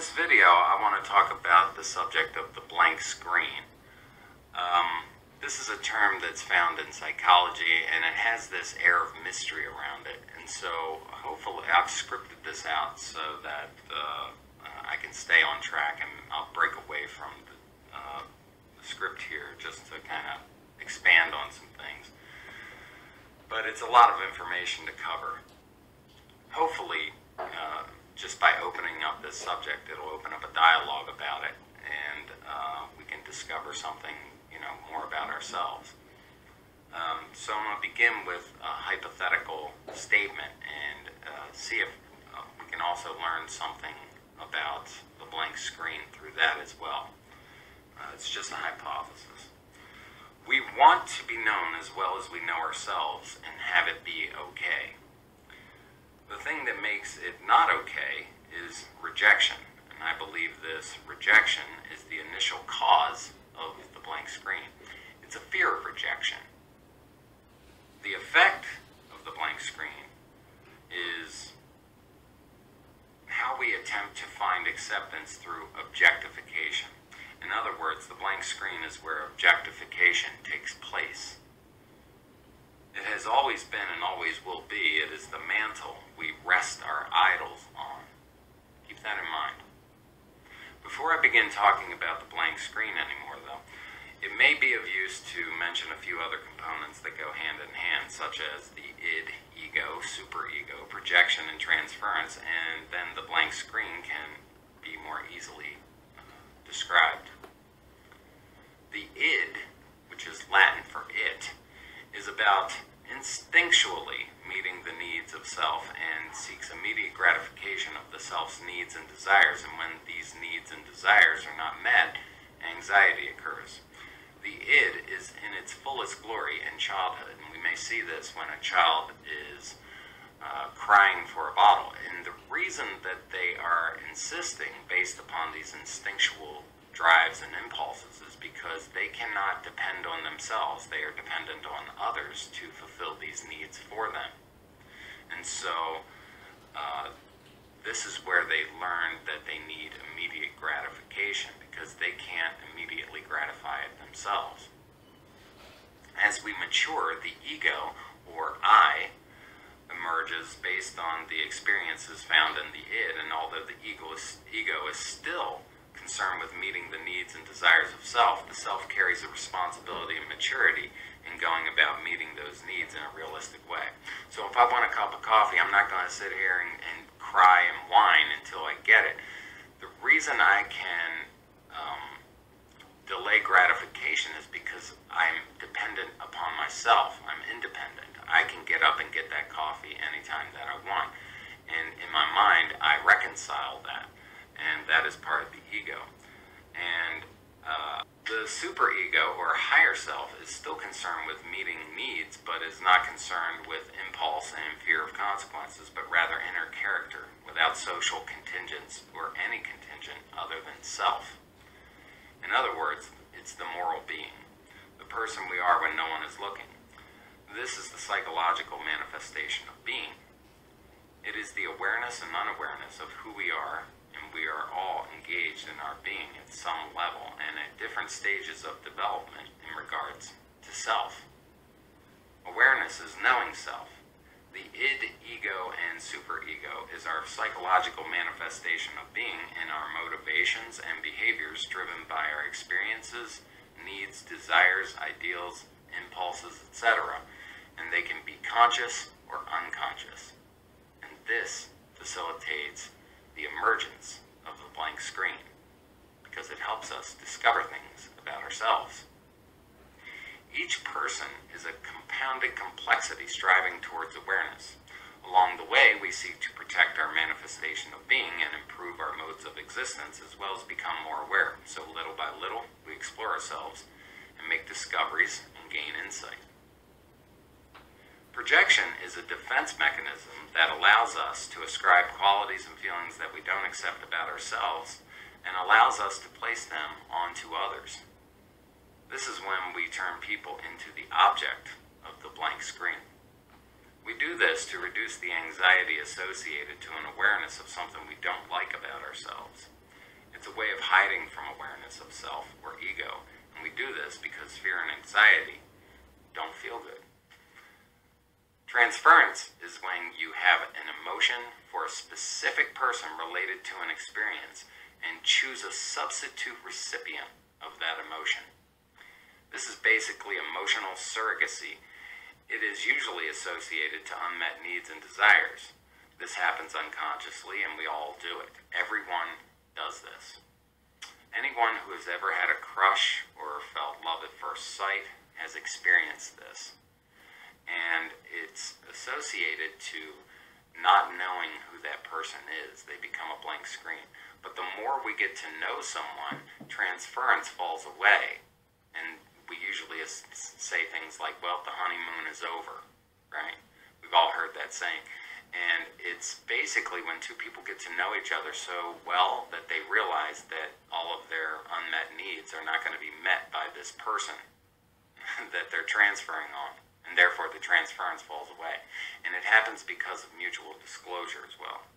this video, I want to talk about the subject of the blank screen. This is a term that's found in psychology, and it has this air of mystery around it. And so, hopefully, I've scripted this out so that I can stay on track, and I'll break away from the script here just to kind of expand on some things. But it's a lot of information to cover. Hopefully, just by opening up this subject, it'll open up a dialogue about it, and we can discover something, more about ourselves. So I'm going to begin with a hypothetical statement and see if we can also learn something about the blank screen through that as well. It's just a hypothesis. We want to be known as well as we know ourselves and have it be okay. The thing that makes it not okay is rejection, and I believe this rejection is the initial cause of the blank screen. It's a fear of rejection. The effect of the blank screen is how we attempt to find acceptance through objectification. In other words, the blank screen is where objectification takes place. It has always been and always will be. It is the mantle we rest our idols on. Keep that in mind. Before I begin talking about the blank screen anymore, though, it may be of use to mention a few other components that go hand in hand, such as the id, ego, superego, projection, and transference, and then the blank screen can be more easily described. The id, which is Latin for it, is about instinctually meeting the needs of self and seeks immediate gratification of the self's needs and desires, and when these needs and desires are not met, anxiety occurs. The id is in its fullest glory in childhood, and we may see this when a child is crying for a bottle, and the reason that they are insisting based upon these instinctual drives and impulses is because they cannot depend on themselves. They are dependent on others to fulfill these needs for them. And so this is where they learn that they need immediate gratification because they can't immediately gratify it themselves. As we mature, the ego, or I, emerges based on the experiences found in the id, and although the ego is still concerned with meeting the needs and desires of self, the self carries a responsibility and maturity in going about meeting those needs in a realistic way. So if I want a cup of coffee, I'm not going to sit here and cry and whine until I get it. The reason I can delay gratification is because I'm dependent upon myself. I'm independent. I can get up and get that coffee anytime that I want. And in my mind, I reconcile that. And that is part of the ego. And the superego, or higher self, is still concerned with meeting needs, but is not concerned with impulse and fear of consequences, but rather inner character, without social contingents or any contingent other than self. In other words, it's the moral being, the person we are when no one is looking. This is the psychological manifestation of being. It is the awareness and unawareness of who we are, and we are all engaged in our being at some level and at different stages of development in regards to self. Awareness is knowing self. The id, ego, and superego is our psychological manifestation of being and our motivations and behaviors driven by our experiences, needs, desires, ideals, impulses, etc. And they can be conscious or unconscious. And this facilitates the emergence of the blank screen because it helps us discover things about ourselves. Each person is a compounded complexity striving towards awareness. Along the way, we seek to protect our manifestation of being and improve our modes of existence as well as become more aware. So little by little, we explore ourselves and make discoveries and gain insight. Projection is a defense mechanism that allows us to ascribe qualities and feelings that we don't accept about ourselves and allows us to place them onto others. This is when we turn people into the object of the blank screen. We do this to reduce the anxiety associated to an awareness of something we don't like about ourselves. It's a way of hiding from awareness of self or ego, and we do this because fear and anxiety don't feel good. Transference is when you have an emotion for a specific person related to an experience and choose a substitute recipient of that emotion. This is basically emotional surrogacy. It is usually associated to unmet needs and desires. This happens unconsciously, and we all do it. Everyone does this. Anyone who has ever had a crush or felt love at first sight has experienced this. And it's associated to not knowing who that person is. They become a blank screen. But the more we get to know someone, transference falls away. And we usually say things like, well, the honeymoon is over, right? We've all heard that saying. And it's basically when two people get to know each other so well that they realize that all of their unmet needs are not going to be met by this person that they're transferring on. And therefore the transference falls away. And it happens because of mutual disclosure as well.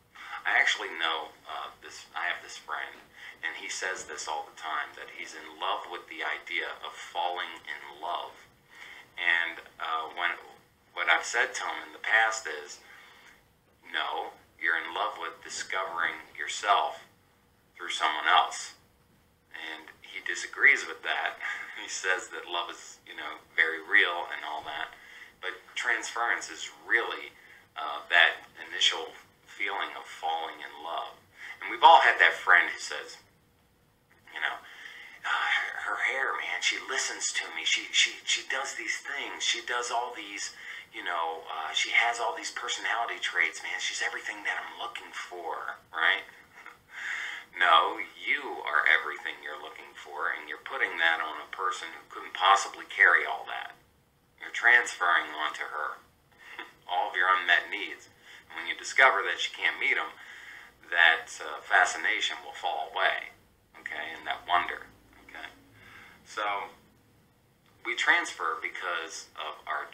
I actually know I have this friend, and he says this all the time, that he's in love with the idea of falling in love. And what I've said to him in the past is, no, you're in love with discovering yourself through someone else. And he disagrees with that. He says that love is, very real and all that. But transference is really that initial feeling of falling in love. And we've all had that friend who says, her hair, man, she listens to me. She does these things. She does all these, she has all these personality traits, man. She's everything that I'm looking for, right? No, you are everything you're looking for, and you're putting that on a person who couldn't possibly carry all that. You're transferring onto her all of your unmet needs. And when you discover that you can't meet them, that fascination will fall away, okay, and that wonder, okay? So we transfer because of our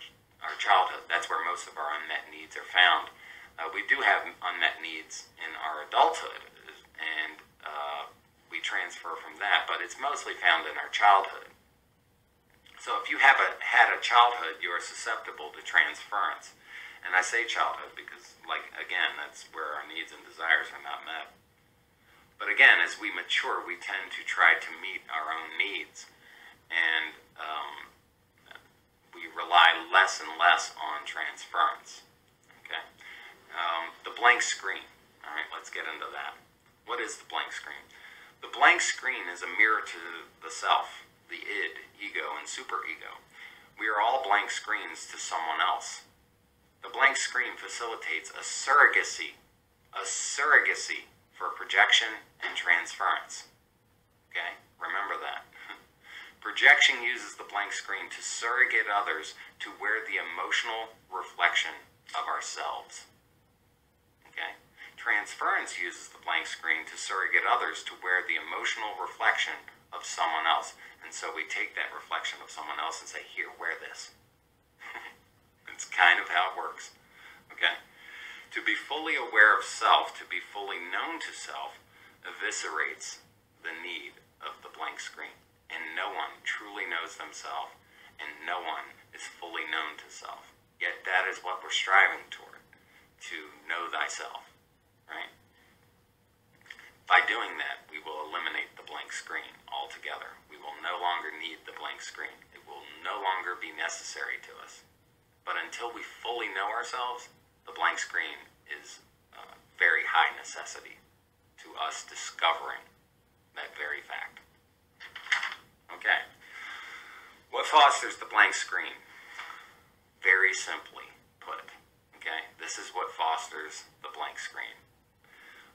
childhood. That's where most of our unmet needs are found. We do have unmet needs in our adulthood, and we transfer from that, but it's mostly found in our childhood. So if you have had a childhood, you are susceptible to transference. And I say childhood because, again, that's where our needs and desires are not met. But again, as we mature, we tend to try to meet our own needs. And we rely less and less on transference. Okay? The blank screen. All right, let's get into that. What is the blank screen? The blank screen is a mirror to the self, the id, ego, and superego. We are all blank screens to someone else. The blank screen facilitates a surrogacy for projection and transference. Okay? Remember that. Projection uses the blank screen to surrogate others to wear the emotional reflection of ourselves. Okay? Transference uses the blank screen to surrogate others to wear the emotional reflection of someone else. And so we take that reflection of someone else and say, here, wear this. It's kind of how it works. Okay? To be fully aware of self, to be fully known to self, eviscerates the need of the blank screen. And no one truly knows themselves, and no one is fully known to self. Yet that is what we're striving toward, to know thyself, right? By doing that, we will eliminate the blank screen altogether. We will no longer need the blank screen. It will no longer be necessary to us. But until we fully know ourselves, the blank screen is a very high necessity to us discovering that very fact. Okay. What fosters the blank screen? Very simply put, okay? This is what fosters the blank screen.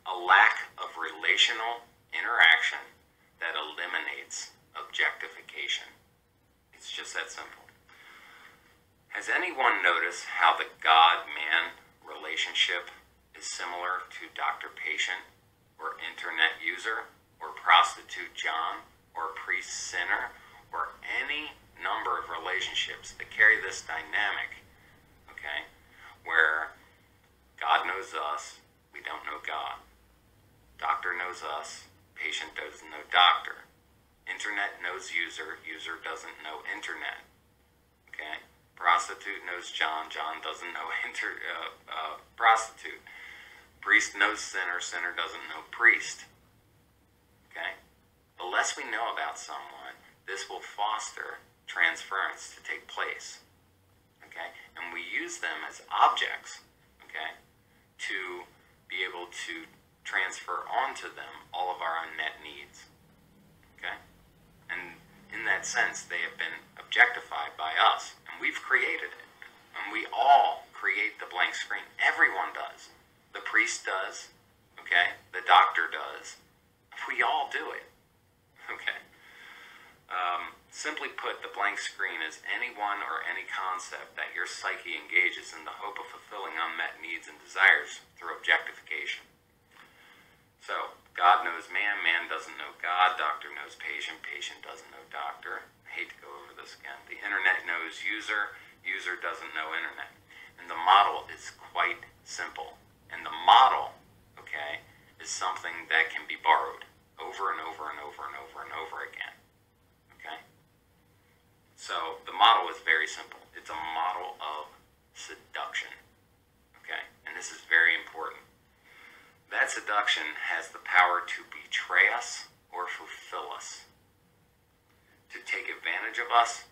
A lack of relational interaction that eliminates objectification. It's just that simple. Has anyone noticed how the God-man relationship is similar to doctor-patient, or internet user, or prostitute John, or priest-sinner, or any number of relationships that carry this dynamic, okay, where God knows us, we don't know God. Doctor knows us, patient doesn't know doctor. Internet knows user, user doesn't know internet. Okay? Prostitute knows John, John doesn't know prostitute. Priest knows sinner, sinner doesn't know priest. Okay? The less we know about someone, this will foster transference to take place. Okay? And we use them as objects, okay, to be able to transfer onto them all of our unmet needs. Okay? And in that sense, they have been objectified by us, and we've created it. And we all create the blank screen. Everyone does. The priest does, okay? The doctor does. We all do it, okay? Simply put, the blank screen is anyone or any concept that your psyche engages in the hope of fulfilling unmet needs and desires through objectification. So, God knows man, man doesn't know God, doctor knows patient, patient doesn't know doctor. I hate to go over this again. The internet knows user, user doesn't know internet. And the model is quite simple. And the model, okay, is something that can be borrowed over and over and over and over and over again. Okay? So, the model is very simple. It's a model of seduction. Okay? And this is very important. That seduction has the power to betray us or fulfill us, to take advantage of us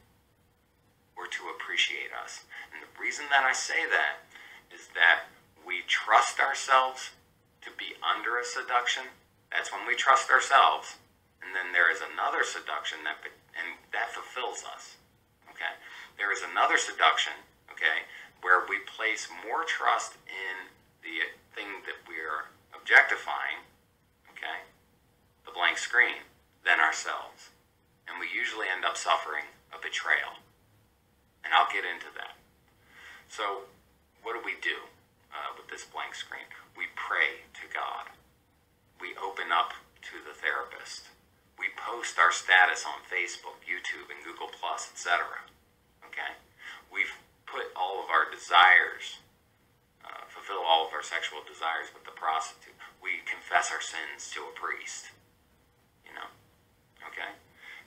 or to appreciate us. And the reason that I say that is that we trust ourselves to be under a seduction. That's when we trust ourselves. And then there is another seduction that fulfills us. Okay? There is another seduction, okay, where we place more trust in the thing that we're objectifying, okay, the blank screen, than ourselves. And we usually end up suffering a betrayal. And I'll get into that. So, what do with this blank screen? We pray to God. We open up to the therapist. We post our status on Facebook, YouTube, and Google+, etc. Okay? We've put all of our desires, fulfill all of our sexual desires with the prostitute. We confess our sins to a priest. You know? Okay?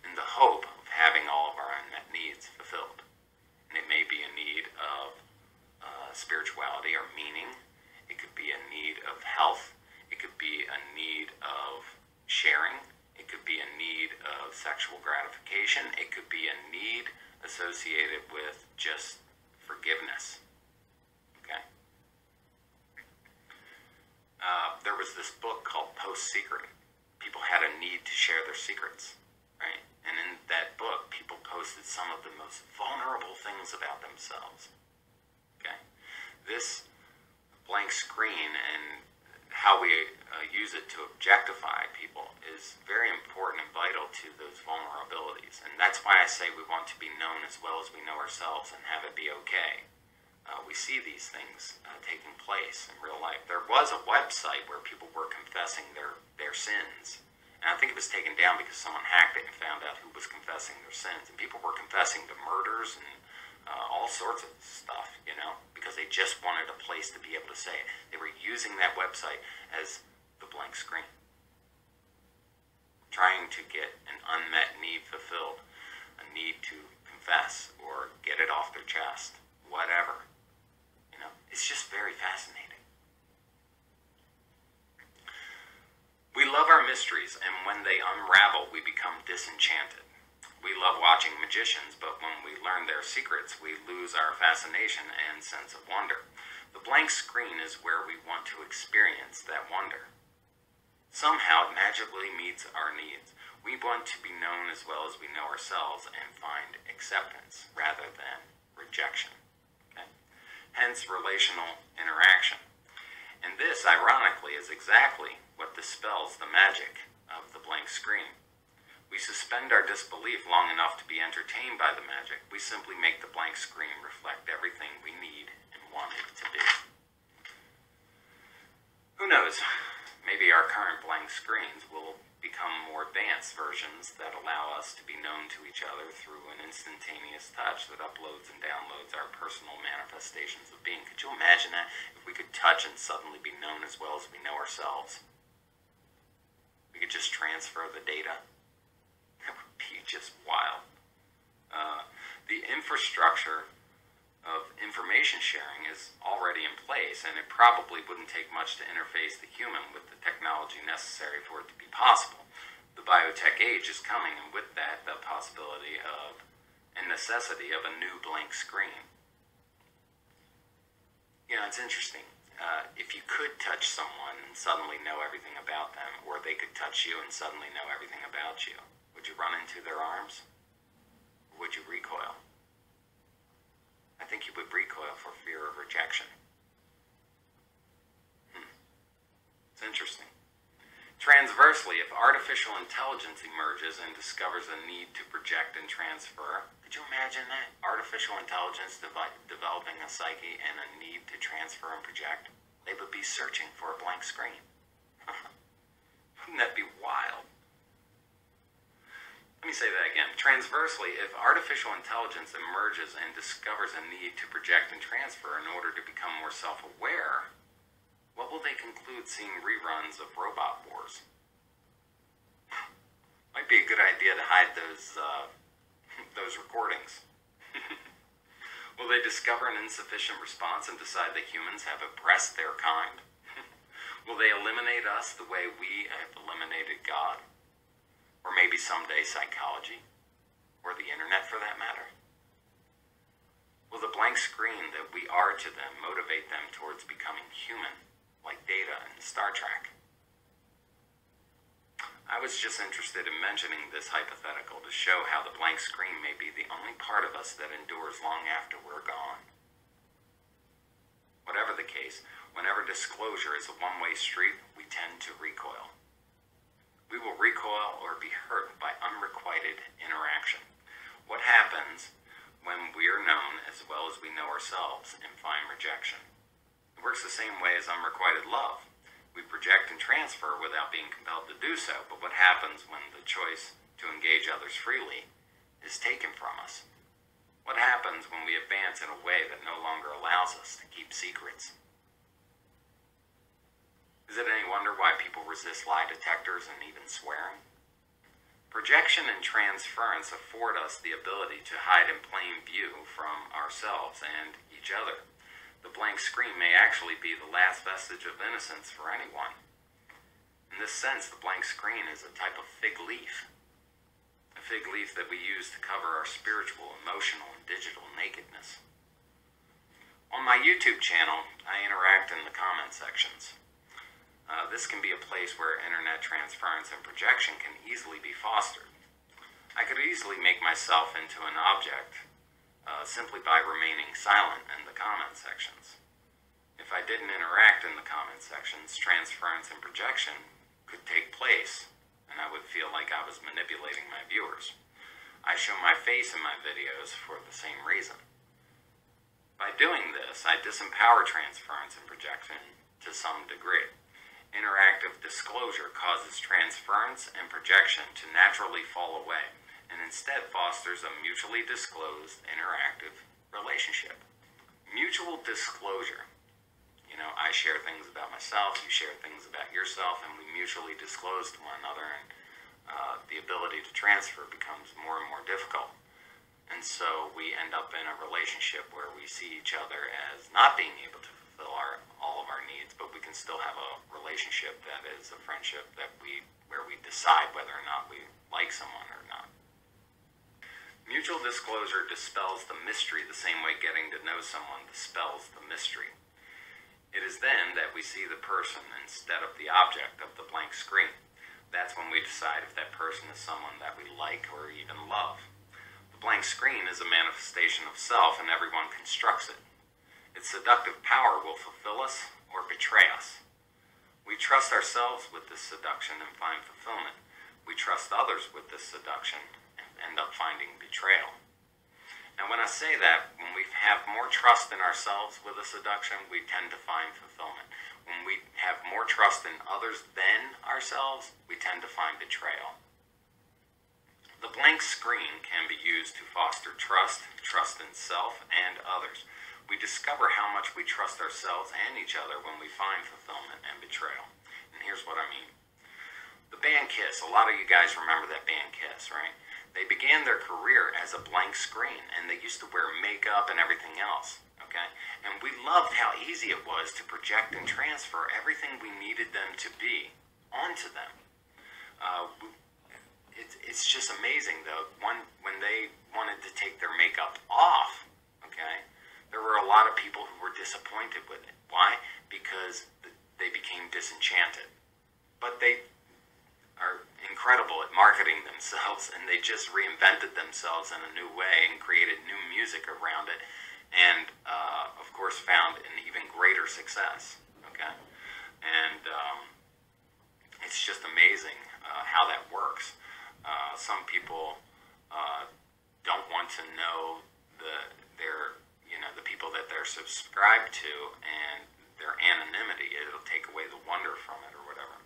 In the hope of having all of our unmet needs fulfilled. And it may be a need of spirituality or meaning. It could be a need of health. It could be a need of sharing. It could be a need of sexual gratification. It could be a need associated with just forgiveness. Okay? There was this book called Post Secret. People had a need to share their secrets, right? And in that book, people posted some of the most vulnerable things about themselves. Okay? This blank screen and how we use it to objectify people is very important and vital to those vulnerabilities. And that's why I say we want to be known as well as we know ourselves and have it be okay. We see these things taking place in real life. There was a website where people were confessing their sins. And I think it was taken down because someone hacked it and found out who was confessing their sins. And people were confessing the murders and all sorts of stuff, you know, because they just wanted a place to be able to say it. They were using that website as the blank screen, trying to get an unmet need fulfilled, a need to confess or get it off their chest, whatever. You know, it's just very fascinating. We love our mysteries, and when they unravel, we become disenchanted. We love watching magicians, but when we learn their secrets, we lose our fascination and sense of wonder. The blank screen is where we want to experience that wonder. Somehow, it magically meets our needs. We want to be known as well as we know ourselves and find acceptance rather than rejection. Okay? Hence, relational interaction. And this, ironically, is exactly what dispels the magic of the blank screen. We suspend our disbelief long enough to be entertained by the magic. We simply make the blank screen reflect everything we need and want it to be. Who knows? Maybe our current blank screens will become more advanced versions that allow us to be known to each other through an instantaneous touch that uploads and downloads our personal manifestations of being. Could you imagine that? If we could touch and suddenly be known as well as we know ourselves. We could could just transfer the data? That would be just wild. The infrastructure of information sharing is already in place, and it probably wouldn't take much to interface the human with the technology necessary for it to be possible. The biotech age is coming, and with that, the possibility of and necessity of a new blank screen. You know, it's interesting. If you could touch someone and suddenly know everything about them, or they could touch you and suddenly know everything about you, would you run into their arms? Or would you recoil? I think you would recoil for fear of rejection. It's interesting. Transversely, if artificial intelligence emerges and discovers a need to project and transfer, could you imagine that? Artificial intelligence developing a psyche and a need to transfer and project? They would be searching for a blank screen. Wouldn't that be wild? Let me say that again. Transversely, if artificial intelligence emerges and discovers a need to project and transfer in order to become more self-aware, what will they conclude seeing reruns of Robot Wars? Might be a good idea to hide those recordings. Will they discover an insufficient response and decide that humans have oppressed their kind? Will they eliminate us the way we have eliminated God? Or maybe someday psychology? Or the internet for that matter? Will the blank screen that we are to them motivate them towards becoming human, like Data in Star Trek? I was just interested in mentioning this hypothetical to show how the blank screen may be the only part of us that endures long after we're gone. Whatever the case, whenever disclosure is a one-way street, we tend to recoil. We will recoil or be hurt by unrequited interaction. What happens when we are known as well as we know ourselves and find rejection? It works the same way as unrequited love. We project and transfer without being compelled to do so, but what happens when the choice to engage others freely is taken from us? What happens when we advance in a way that no longer allows us to keep secrets? Is it any wonder why people resist lie detectors and even swearing? Projection and transference afford us the ability to hide in plain view from ourselves and each other. The blank screen may actually be the last vestige of innocence for anyone. In this sense, the blank screen is a type of fig leaf. A fig leaf that we use to cover our spiritual, emotional, and digital nakedness. On my YouTube channel, I interact in the comment sections. This can be a place where internet transference and projection can easily be fostered. I could easily make myself into an object simply by remaining silent in the comment sections. If I didn't interact in the comment sections, transference and projection could take place, and I would feel like I was manipulating my viewers. I show my face in my videos for the same reason. By doing this, I disempower transference and projection to some degree. Interactive disclosure causes transference and projection to naturally fall away, and instead fosters a mutually disclosed, interactive relationship. Mutual disclosure. You know, I share things about myself, you share things about yourself, and we mutually disclose to one another, and the ability to transfer becomes more and more difficult. And so we end up in a relationship where we see each other as not being able to fulfill all of our needs, but we can still have a relationship that is a friendship where we decide whether or not we like someone or not. Mutual disclosure dispels the mystery the same way getting to know someone dispels the mystery. It is then that we see the person instead of the object of the blank screen. That's when we decide if that person is someone that we like or even love. The blank screen is a manifestation of self, and everyone constructs it. Its seductive power will fulfill us or betray us. We trust ourselves with this seduction and find fulfillment. We trust others with this seduction and end up finding betrayal. And when I say that, when we have more trust in ourselves with a seduction, we tend to find fulfillment. When we have more trust in others than ourselves, we tend to find betrayal. The blank screen can be used to foster trust in self and others. We discover how much we trust ourselves and each other when we find fulfillment and betrayal. And here's what I mean. The band Kiss, a lot of you guys remember that band Kiss, right? They began their career as a blank screen, and they used to wear makeup and everything else, okay? And we loved how easy it was to project and transfer everything we needed them to be onto them. It's just amazing, though, when they wanted to take their makeup off, okay, there were a lot of people who were disappointed with it. Why? Because they became disenchanted. But they are incredible at marketing themselves, and they just reinvented themselves in a new way and created new music around it, and of course found an even greater success, okay? And it's just amazing how that works. Some people don't want to know the people that they're subscribed to, and their anonymity. It'll take away the wonder from it, or whatever.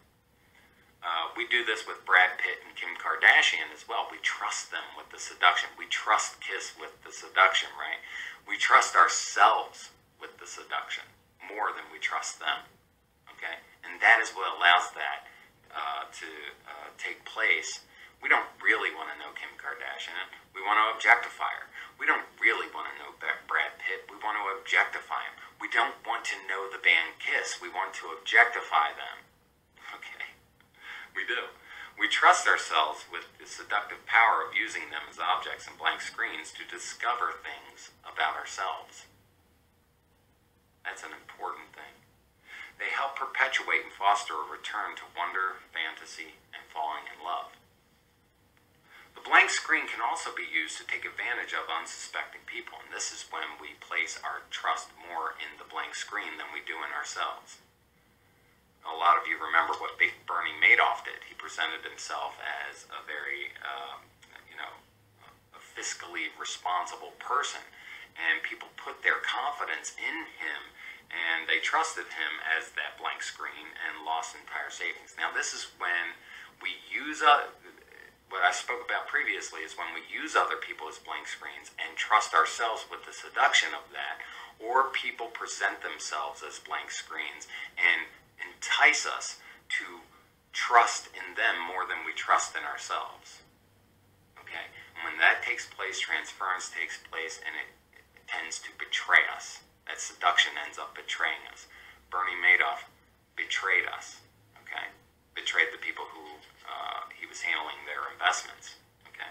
We do this with Brad Pitt and Kim Kardashian as well. We trust them with the seduction. We trust Kiss with the seduction, right? We trust ourselves with the seduction more than we trust them, okay? And that is what allows that to take place. We don't really want to know Kim Kardashian. We want to objectify her. We don't really want to know Brad Pitt. We want to objectify him. We don't want to know the band Kiss. We want to objectify them. Okay? We do. We trust ourselves with the seductive power of using them as objects and blank screens to discover things about ourselves. That's an important thing. They help perpetuate and foster a return to wonder, fantasy, and falling in love. The blank screen can also be used to take advantage of unsuspecting people, and this is when we place our trust more in the blank screen than we do in ourselves. A lot of you remember what Bernie Madoff did. He presented himself as a very, a fiscally responsible person, and people put their confidence in him, and they trusted him as that blank screen and lost entire savings. Now, this is when we use what I spoke about previously is when we use other people as blank screens and trust ourselves with the seduction of that, or people present themselves as blank screens and entice us to trust in them more than we trust in ourselves. Okay? And when that takes place, transference takes place, and it tends to betray us. That seduction ends up betraying us. Bernie Madoff betrayed us. Okay? Betrayed the people who he was handling their investments. Okay?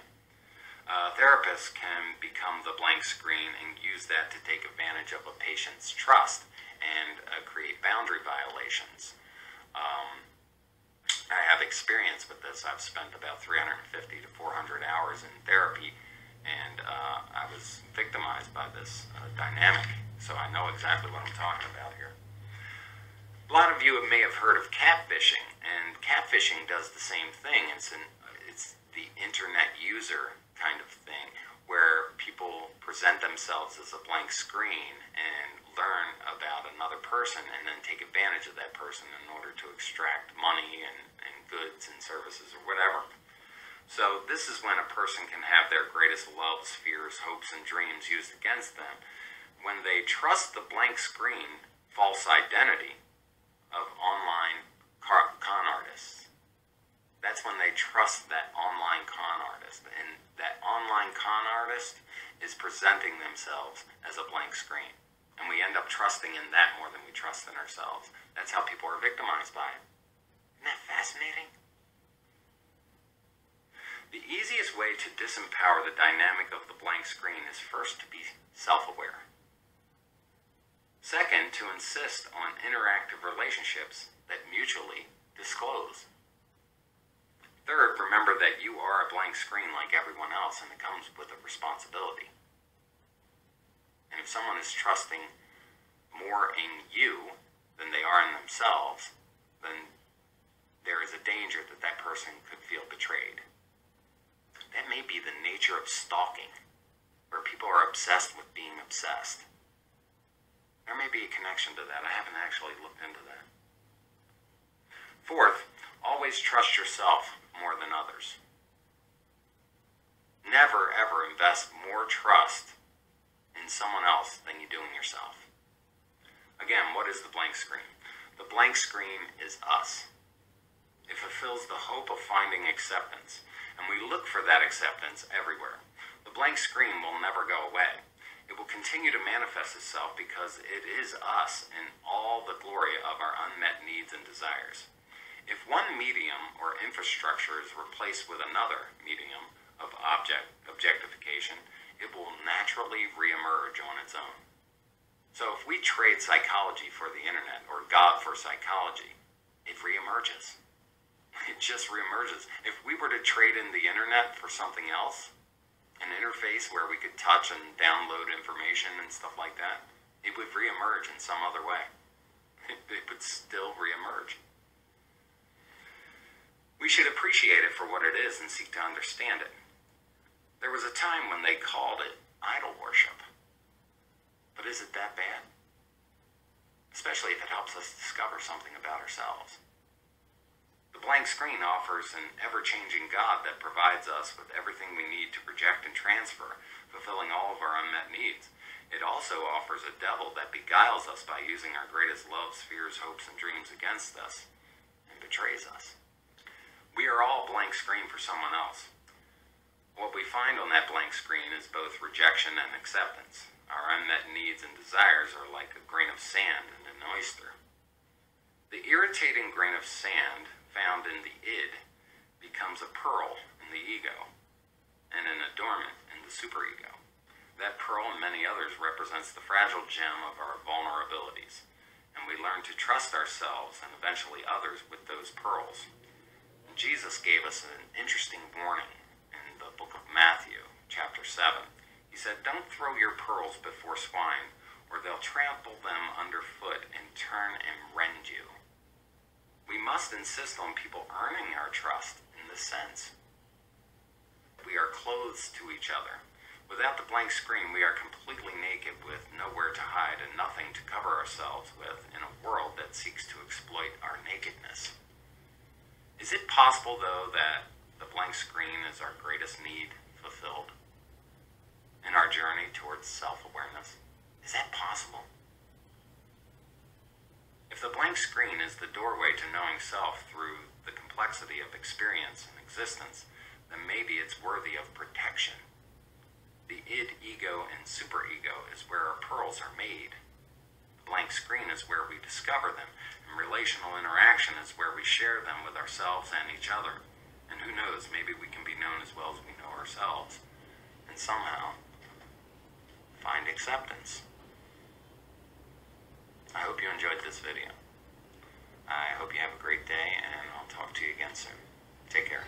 Therapists can become the blank screen and use that to take advantage of a patient's trust and create boundary violations. I have experience with this. I've spent about 350 to 400 hours in therapy, and I was victimized by this dynamic, so I know exactly what I'm talking about here. A lot of you may have heard of catfishing, and catfishing does the same thing. It's the internet user kind of thing, where people present themselves as a blank screen and learn about another person and then take advantage of that person in order to extract money and goods and services or whatever. So this is when a person can have their greatest loves, fears, hopes, and dreams used against them. When they trust the blank screen, false identity of online con artists. That's when they trust that online con artist. And that online con artist is presenting themselves as a blank screen. And we end up trusting in that more than we trust in ourselves. That's how people are victimized by it. Isn't that fascinating? The easiest way to disempower the dynamic of the blank screen is first to be self-aware. Second, to insist on interactive relationships that mutually disclose. Third, remember that you are a blank screen like everyone else, and it comes with a responsibility. And if someone is trusting more in you than they are in themselves, then there is a danger that that person could feel betrayed. That may be the nature of stalking, where people are obsessed with being obsessed. There may be a connection to that. I haven't actually looked into that. Fourth, always trust yourself more than others. Never, ever invest more trust in someone else than you do in yourself. Again, what is the blank screen? The blank screen is us. It fulfills the hope of finding acceptance, and we look for that acceptance everywhere. The blank screen will never go away. It will continue to manifest itself because it is us in all the glory of our unmet needs and desires. If one medium or infrastructure is replaced with another medium of objectification, it will naturally reemerge on its own. So if we trade psychology for the internet or God for psychology, it reemerges. It just reemerges. If we were to trade in the internet for something else, an interface where we could touch and download information and stuff like that, it would reemerge in some other way. It would still reemerge. We should appreciate it for what it is and seek to understand it. There was a time when they called it idol worship. But is it that bad? Especially if it helps us discover something about ourselves. The blank screen offers an ever-changing God that provides us with everything we need to project and transfer, fulfilling all of our unmet needs. It also offers a devil that beguiles us by using our greatest loves, fears, hopes, and dreams against us and betrays us. We are all blank screen for someone else. What we find on that blank screen is both rejection and acceptance. Our unmet needs and desires are like a grain of sand in an oyster. The irritating grain of sand found in the id becomes a pearl in the ego and an adornment in the superego. That pearl and many others represents the fragile gem of our vulnerabilities, and we learn to trust ourselves and eventually others with those pearls. And Jesus gave us an interesting warning in the book of Matthew, chapter 7. He said, "Don't throw your pearls before swine, or they'll trample them underfoot and turn and rend you." We must insist on people earning our trust in this sense. We are clothes to each other. Without the blank screen, we are completely naked with nowhere to hide and nothing to cover ourselves with in a world that seeks to exploit our nakedness. Is it possible, though, that the blank screen is our greatest need fulfilled in our journey towards self-awareness? Is that possible? If the blank screen is the doorway to knowing self through the complexity of experience and existence, then maybe it's worthy of protection. The id, ego, and superego is where our pearls are made. The blank screen is where we discover them, and relational interaction is where we share them with ourselves and each other. And who knows, maybe we can be known as well as we know ourselves, and somehow find acceptance. I hope you enjoyed this video. I hope you have a great day, and I'll talk to you again soon. Take care.